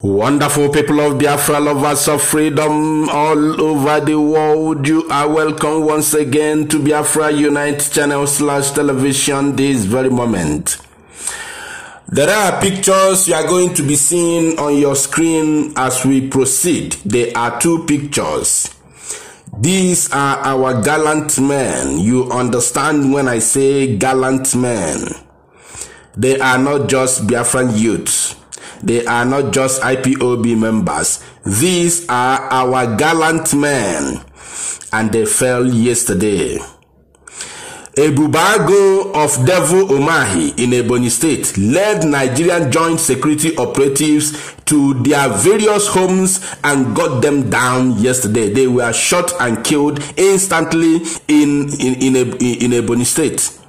Wonderful people of Biafra, lovers of freedom all over the world, you are welcome once again to Biafra Unite channel / television this very moment. There are pictures you are going to be seeing on your screen as we proceed. There are two pictures. These are our gallant men. You understand when I say gallant men. They are not just Biafran youths. They are not just IPOB members. These are our gallant men. And they fell yesterday. Ebubago of Devil Umahi in Ebonyi State led Nigerian joint security operatives to their various homes and got them down yesterday. They were shot and killed instantly in Ebonyi State.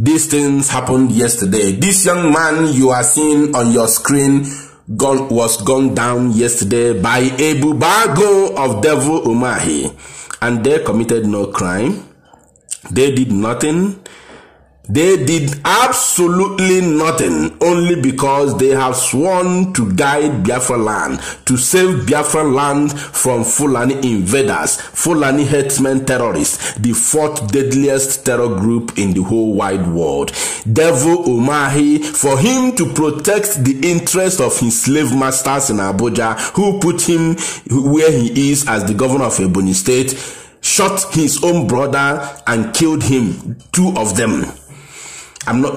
These things happened yesterday. This young man you are seeing on your screen was gunned down yesterday by Ebubago of Devil Umahi, and they committed no crime. They did nothing. They did absolutely nothing, only because they have sworn to guide Biafra land, to save Biafra land from Fulani invaders, Fulani herdsmen terrorists, the fourth deadliest terror group in the whole wide world. Devil Umahi, for him to protect the interest of his slave masters in Abuja, who put him where he is as the governor of Ebonyi State, shot his own brother and killed him, two of them.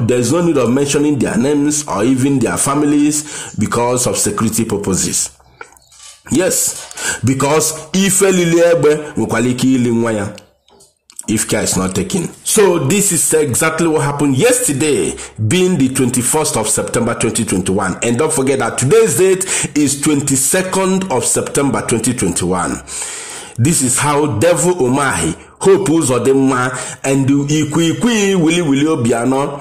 There's no need of mentioning their names or even their families because of security purposes. Yes, because if care is not taken. So this is exactly what happened yesterday, being the 21st of September 2021. And don't forget that today's date is 22nd of September 2021. This is how Devil Umahi, Hope Uzodinma, and the Ikwi Willy Obiano,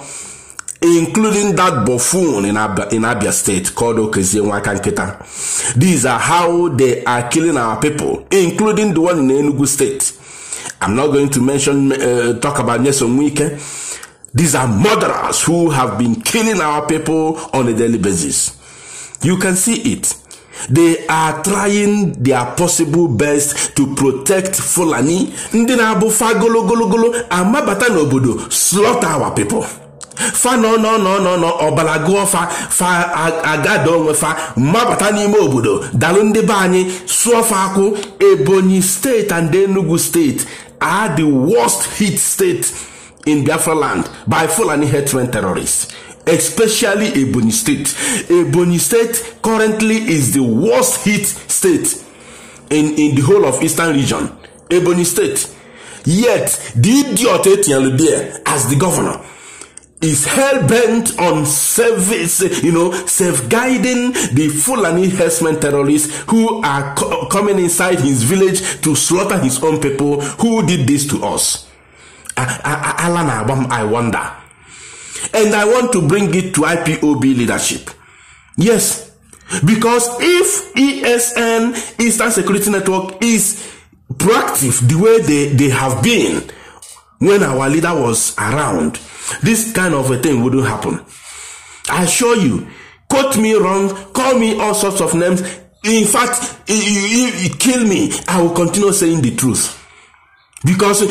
including that buffoon in Abia State called Okezie Nwakankita. These are how they are killing our people, including the one in Enugu State. I'm not going to talk about Nyesom Wike. These are murderers who have been killing our people on a daily basis. You can see it. They are trying their possible best to protect Fulani. Ndị na-abụ fa golo amabata n'obodo, slaughter our people. Fa no obalago fa agado onwe fa mabata n'ime obodo dalu ndị be anyị sụọ fa akụ. Ebonyi State and Enugu State are the worst hit state in Biafra land by Fulani herdsmen terrorists. Especially Ebonyi State. Ebonyi State currently is the worst hit state in the whole of Eastern region. Ebonyi State. Yet, the idiot Etienne Lubier, as the governor, is hell-bent on safeguarding the Fulani herdsmen terrorists who are coming inside his village to slaughter his own people. Who did this to us? I wonder. And I want to bring it to IPOB leadership. Yes, because if ESN, Eastern Security Network, is proactive the way they have been when our leader was around, this kind of a thing wouldn't happen. I assure you, quote me wrong, call me all sorts of names. In fact, you kill me, I will continue saying the truth. Because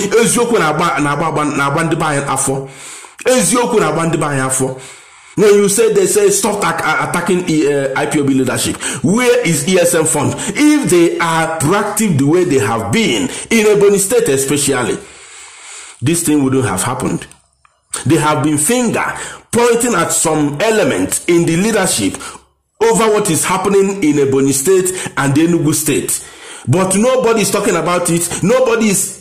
when you say they say stop attacking IPOB leadership, where is ESM fund? If they are proactive the way they have been in Ebonyi State especially, this thing wouldn't have happened. They have been finger pointing at some element in the leadership over what is happening in Ebonyi State and Enugu State, but nobody is talking about it. Nobody is.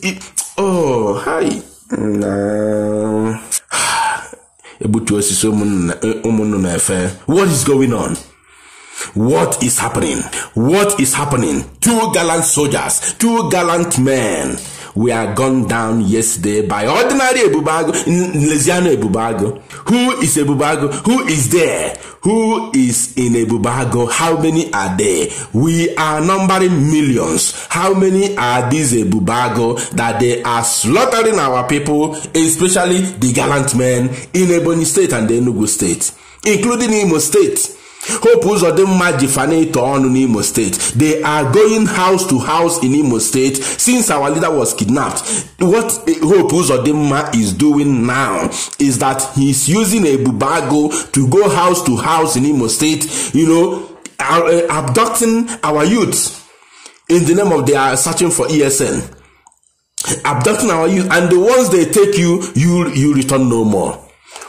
Oh, hi. What is going on? What is happening? What is happening? Two gallant soldiers, two gallant men were gunned down yesterday by ordinary Ebubago, Leziano Ebubago. Who is Ebubago? Who is there? Who is in Ebubago? How many are there? We are numbering millions. How many are these Ebubago that they are slaughtering our people, especially the gallant men in Ebonyi State and Enugu State, including Imo State? Hope Uzodinma Jifane to on Imo State. They are going house to house in Imo State since our leader was kidnapped. What Hope Uzodinma is doing now is that he's using a bubago to go house to house in Imo State, abducting our youth in the name of they are searching for ESN. Abducting our youth, and the ones they take you return no more.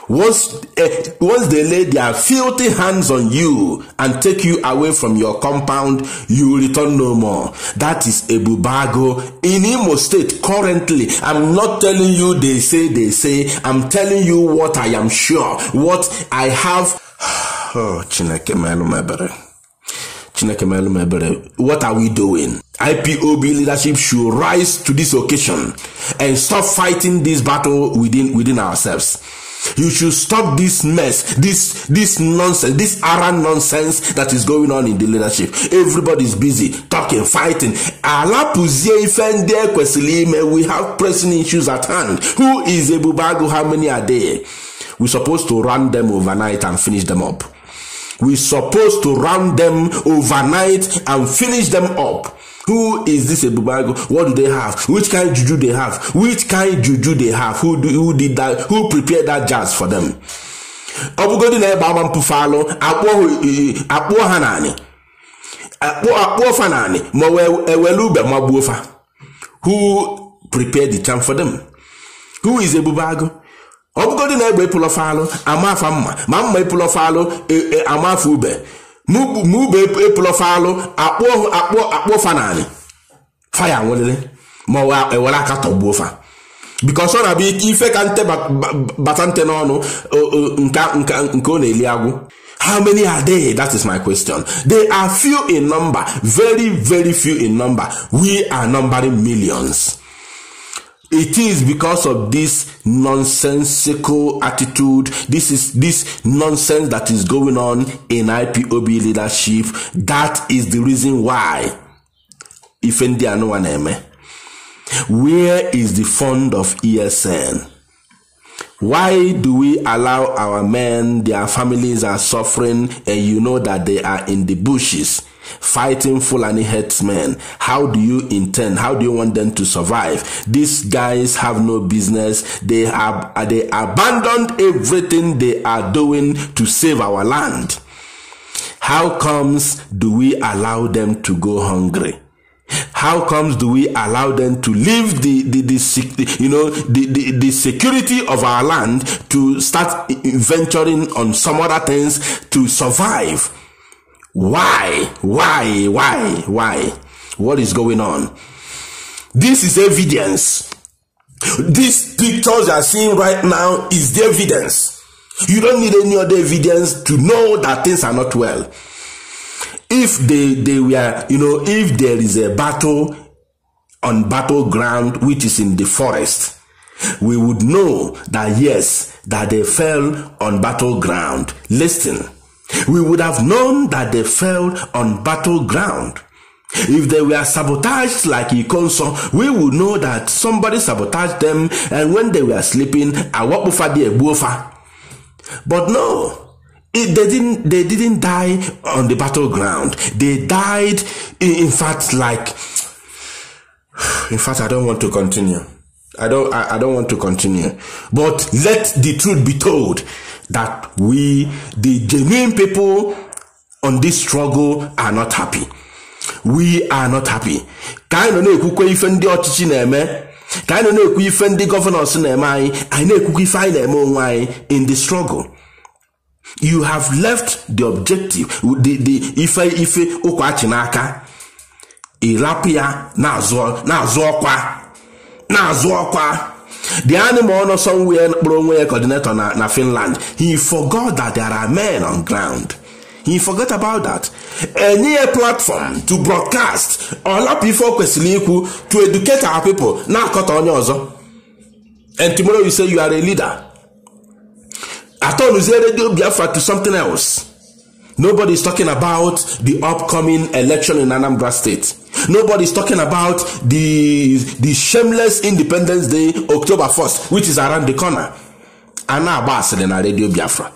Once they lay their filthy hands on you and take you away from your compound, you return no more. That is a bubago in Imo State currently. I'm not telling you they say. I'm telling you what I am sure, what I have. Oh, Chineke melu mebere. What are we doing? IPOB leadership should rise to this occasion and stop fighting this battle within ourselves. You should stop this mess, this nonsense, this arrant nonsense that is going on in the leadership. Everybody's busy talking, fighting. We have pressing issues at hand. Who is Ebubago? How many are there? We're supposed to run them overnight and finish them up. We're supposed to run them overnight and finish them up. Who is this Ebubago? What do they have? Which kind of juju they have? Which kind of juju they have? Who did that? Who prepared that jazz for them? Obugodi na eba mpufalo akpo hanani. Akpo fanani mo ewelube mabuofa. Who prepared the champ for them? Who is Ebubago? Obugodi na eba epulofalo amafa mma epulofalo amafa ube. Mube epulofalo akpo fanani. Fire wolele. Mo ewela ka tobuofa. Because on abi ife kante batante no nka eliagu. How many are they? That is my question. They are few in number, very, very few in number. We are numbering millions. It is because of this nonsensical attitude, this nonsense that is going on in IPOB leadership. That is the reason why. Where is the fund of ESN? Why do we allow our men, their families are suffering, and you know that they are in the bushes fighting Fulani headsmen? How do you want them to survive? These guys have no business. They abandoned everything they are doing to save our land. How comes do we allow them to go hungry? How comes do we allow them to leave the security of our land to start venturing on some other things to survive? Why? What is going on? This is evidence. These pictures you are seeing right now is the evidence. You don't need any other evidence to know that things are not well. If they were, if there is a battle on battleground which is in the forest, we would know that yes, that they fell on battleground. Listen, we would have known that they fell on battleground. If they were sabotaged like Ikonso, we would know that somebody sabotaged them, and when they were sleeping, but no. They didn't die on the battleground. They died, in fact, I don't want to continue. I don't want to continue. But let the truth be told that we, the genuine people on this struggle, are not happy. We are not happy. Kind of ekukwe ife ndị ọchịchị na-eme. Kind of ekukwe ife ndị governors na-eme anyị. Anyị ekukwe ife anyị na-eme onwe anyị in the struggle. You have left the objective, the ife ukwachi n'aka. Irapia na-azụ ọkwa. The animal no somewhere coordinator na Finland. He forgot that there are men on ground. He forgot about that. Any platform to broadcast all people kwesiliku to educate our people. Na akọta onye ọzọ. And tomorrow you say you are a leader. I thought we said Radio Biafra to something else. Nobody is talking about the upcoming election in Anambra State. Nobody is talking about the shameless Independence Day, October 1st, which is around the corner. Ana Abbas in Radio Biafra.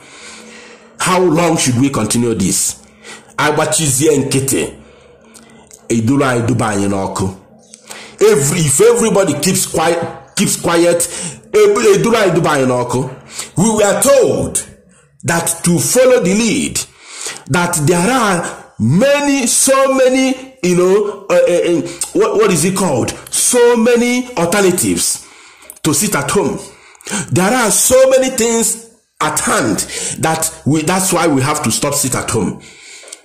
How long should we continue this? Agbachizie nkete. Eduru anyị duba anyị n'ọkụ. If everybody keeps quiet, eduru anyị duba anyị n'ọkụ. We were told that to follow the lead, that there are so many, what is it called? So many alternatives to sit at home. There are so many things at hand that's why we have to stop sit at home.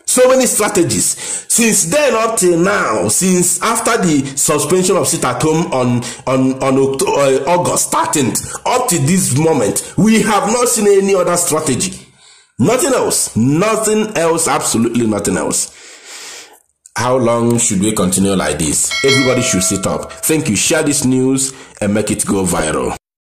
So many strategies. Since then up till now, since after the suspension of sit at home on August 13th, up to this moment, we have not seen any other strategy. Nothing else. Nothing else. Absolutely nothing else. How long should we continue like this? Everybody should sit up. Thank you. Share this news and make it go viral.